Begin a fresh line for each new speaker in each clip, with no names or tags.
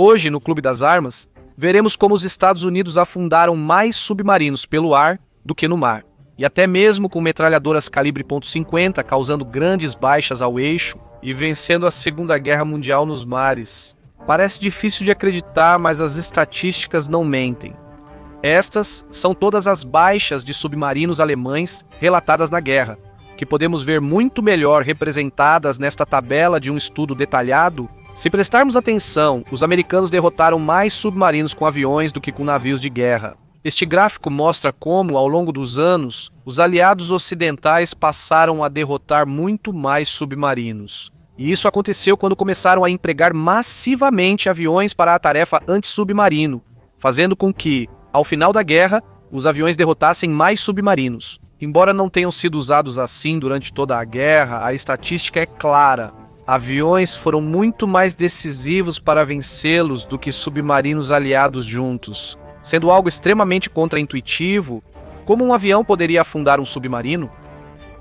Hoje, no Clube das Armas, veremos como os Estados Unidos afundaram mais submarinos pelo ar do que no mar, e até mesmo com metralhadoras calibre .50 causando grandes baixas ao eixo e vencendo a Segunda Guerra Mundial nos mares. Parece difícil de acreditar, mas as estatísticas não mentem. Estas são todas as baixas de submarinos alemães relatadas na guerra, que podemos ver muito melhor representadas nesta tabela de um estudo detalhado. Se prestarmos atenção, os americanos derrotaram mais submarinos com aviões do que com navios de guerra. Este gráfico mostra como, ao longo dos anos, os aliados ocidentais passaram a derrotar muito mais submarinos. E isso aconteceu quando começaram a empregar massivamente aviões para a tarefa antissubmarino, fazendo com que, ao final da guerra, os aviões derrotassem mais submarinos. Embora não tenham sido usados assim durante toda a guerra, a estatística é clara. Aviões foram muito mais decisivos para vencê-los do que submarinos aliados juntos. Sendo algo extremamente contraintuitivo, como um avião poderia afundar um submarino?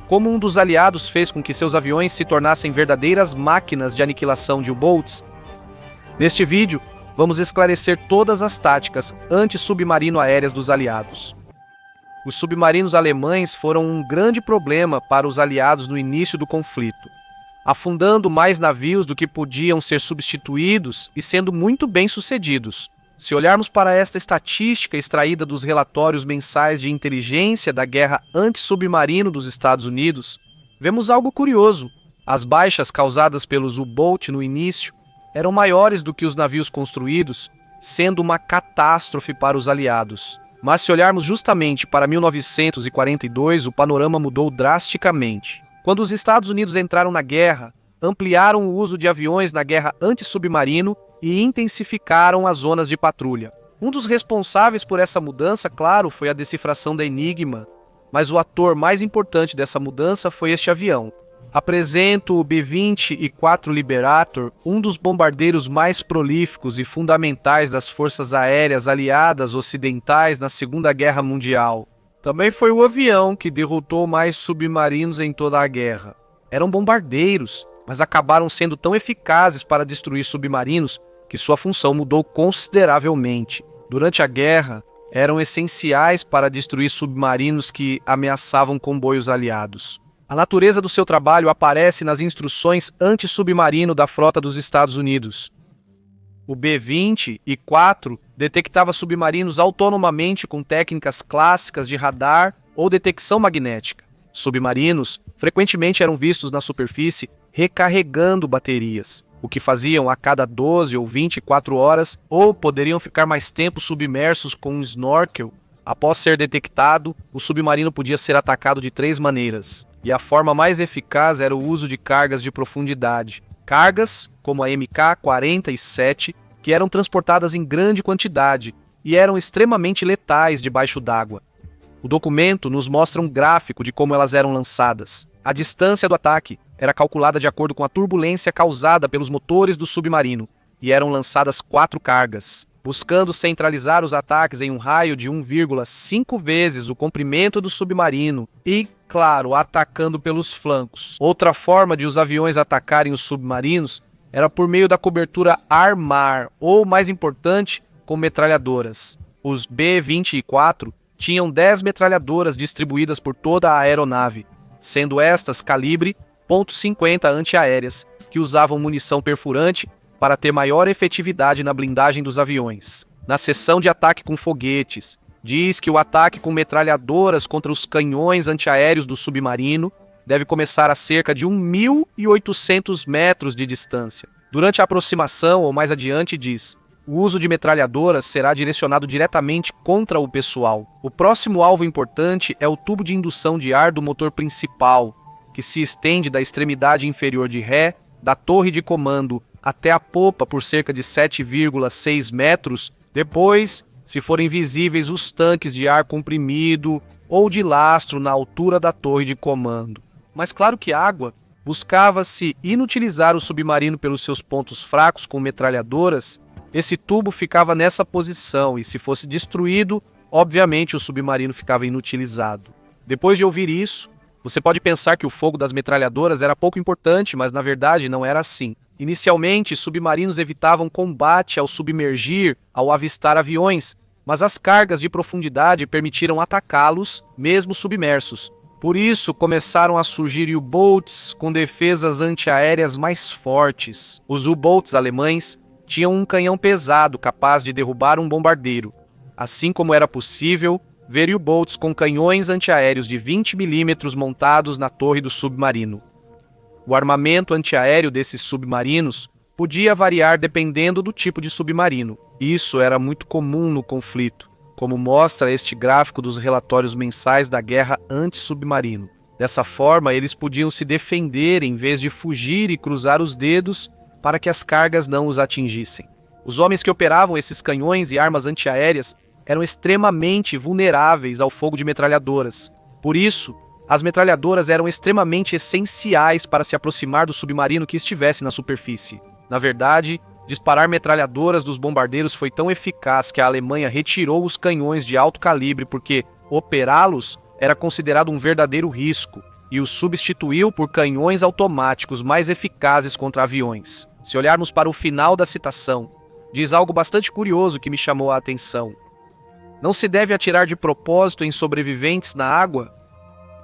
Como um dos aliados fez com que seus aviões se tornassem verdadeiras máquinas de aniquilação de U-boats? Neste vídeo, vamos esclarecer todas as táticas anti-submarino aéreas dos aliados. Os submarinos alemães foram um grande problema para os aliados no início do conflito, afundando mais navios do que podiam ser substituídos e sendo muito bem-sucedidos. Se olharmos para esta estatística extraída dos relatórios mensais de inteligência da guerra anti-submarino dos Estados Unidos, vemos algo curioso. As baixas causadas pelos U-boat no início eram maiores do que os navios construídos, sendo uma catástrofe para os aliados. Mas se olharmos justamente para 1942, o panorama mudou drasticamente. Quando os Estados Unidos entraram na guerra, ampliaram o uso de aviões na guerra antissubmarino e intensificaram as zonas de patrulha. Um dos responsáveis por essa mudança, claro, foi a decifração da Enigma, mas o ator mais importante dessa mudança foi este avião. Apresento o B-24 Liberator, um dos bombardeiros mais prolíficos e fundamentais das forças aéreas aliadas ocidentais na Segunda Guerra Mundial. Também foi o avião que derrotou mais submarinos em toda a guerra. Eram bombardeiros, mas acabaram sendo tão eficazes para destruir submarinos que sua função mudou consideravelmente. Durante a guerra, eram essenciais para destruir submarinos que ameaçavam comboios aliados. A natureza do seu trabalho aparece nas instruções anti-submarino da frota dos Estados Unidos. O B-24 detectava submarinos autonomamente com técnicas clássicas de radar ou detecção magnética. Submarinos frequentemente eram vistos na superfície recarregando baterias, o que faziam a cada 12 ou 24 horas, ou poderiam ficar mais tempo submersos com um snorkel. Após ser detectado, o submarino podia ser atacado de 3 maneiras, e a forma mais eficaz era o uso de cargas de profundidade. Cargas, como a MK-47, que eram transportadas em grande quantidade e eram extremamente letais debaixo d'água. O documento nos mostra um gráfico de como elas eram lançadas. A distância do ataque era calculada de acordo com a turbulência causada pelos motores do submarino, e eram lançadas 4 cargas, buscando centralizar os ataques em um raio de 1,5 vezes o comprimento do submarino e, claro, atacando pelos flancos. Outra forma de os aviões atacarem os submarinos era por meio da cobertura ar-mar, ou, mais importante, com metralhadoras. Os B-24 tinham 10 metralhadoras distribuídas por toda a aeronave, sendo estas calibre .50 antiaéreas, que usavam munição perfurante para ter maior efetividade na blindagem dos aviões. Na seção de ataque com foguetes, diz que o ataque com metralhadoras contra os canhões antiaéreos do submarino deve começar a cerca de 1.800 metros de distância. Durante a aproximação, ou mais adiante, diz: o uso de metralhadoras será direcionado diretamente contra o pessoal. O próximo alvo importante é o tubo de indução de ar do motor principal, que se estende da extremidade inferior de ré da torre de comando até a popa por cerca de 7,6 metros. Depois, se forem visíveis os tanques de ar comprimido ou de lastro na altura da torre de comando. Mas claro que água, buscava-se inutilizar o submarino pelos seus pontos fracos com metralhadoras. Esse tubo ficava nessa posição e, se fosse destruído, obviamente o submarino ficava inutilizado. Depois de ouvir isso, você pode pensar que o fogo das metralhadoras era pouco importante, mas na verdade não era assim. Inicialmente, submarinos evitavam combate ao submergir ao avistar aviões, mas as cargas de profundidade permitiram atacá-los, mesmo submersos. Por isso, começaram a surgir U-boats com defesas antiaéreas mais fortes. Os U-boats alemães tinham um canhão pesado capaz de derrubar um bombardeiro, assim como era possível ver U-boats com canhões antiaéreos de 20 mm montados na torre do submarino. O armamento antiaéreo desses submarinos podia variar dependendo do tipo de submarino. Isso era muito comum no conflito, como mostra este gráfico dos relatórios mensais da guerra anti-submarino. Dessa forma, eles podiam se defender em vez de fugir e cruzar os dedos para que as cargas não os atingissem. Os homens que operavam esses canhões e armas antiaéreas eram extremamente vulneráveis ao fogo de metralhadoras. Por isso, as metralhadoras eram extremamente essenciais para se aproximar do submarino que estivesse na superfície. Na verdade, disparar metralhadoras dos bombardeiros foi tão eficaz que a Alemanha retirou os canhões de alto calibre porque operá-los era considerado um verdadeiro risco e os substituiu por canhões automáticos mais eficazes contra aviões. Se olharmos para o final da citação, diz algo bastante curioso que me chamou a atenção. Não se deve atirar de propósito em sobreviventes na água?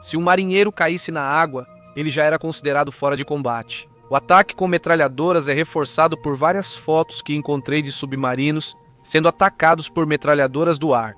Se um marinheiro caísse na água, ele já era considerado fora de combate. O ataque com metralhadoras é reforçado por várias fotos que encontrei de submarinos sendo atacados por metralhadoras do ar.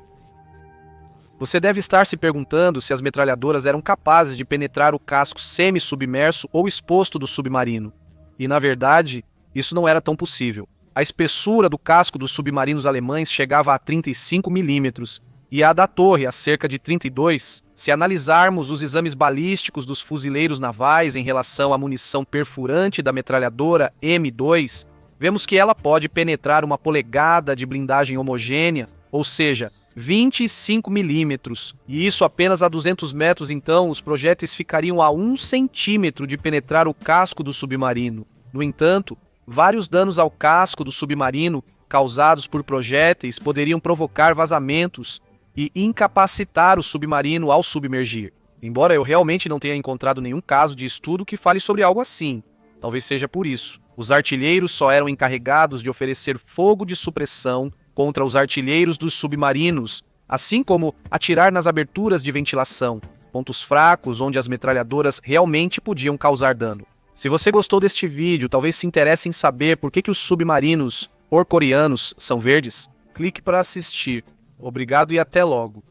Você deve estar se perguntando se as metralhadoras eram capazes de penetrar o casco semi-submerso ou exposto do submarino. E, na verdade, isso não era tão possível. A espessura do casco dos submarinos alemães chegava a 35 milímetros e a da torre a cerca de 32. Se analisarmos os exames balísticos dos fuzileiros navais em relação à munição perfurante da metralhadora M2, vemos que ela pode penetrar 1 polegada de blindagem homogênea, ou seja, 25 milímetros, e isso apenas a 200 metros, então os projéteis ficariam a 1 centímetro de penetrar o casco do submarino. No entanto, vários danos ao casco do submarino causados por projéteis poderiam provocar vazamentos e incapacitar o submarino ao submergir. Embora eu realmente não tenha encontrado nenhum caso de estudo que fale sobre algo assim, talvez seja por isso. Os artilheiros só eram encarregados de oferecer fogo de supressão contra os artilheiros dos submarinos, assim como atirar nas aberturas de ventilação, pontos fracos onde as metralhadoras realmente podiam causar dano. Se você gostou deste vídeo, talvez se interesse em saber por que os submarinos orcoreanos são verdes, clique para assistir. Obrigado e até logo.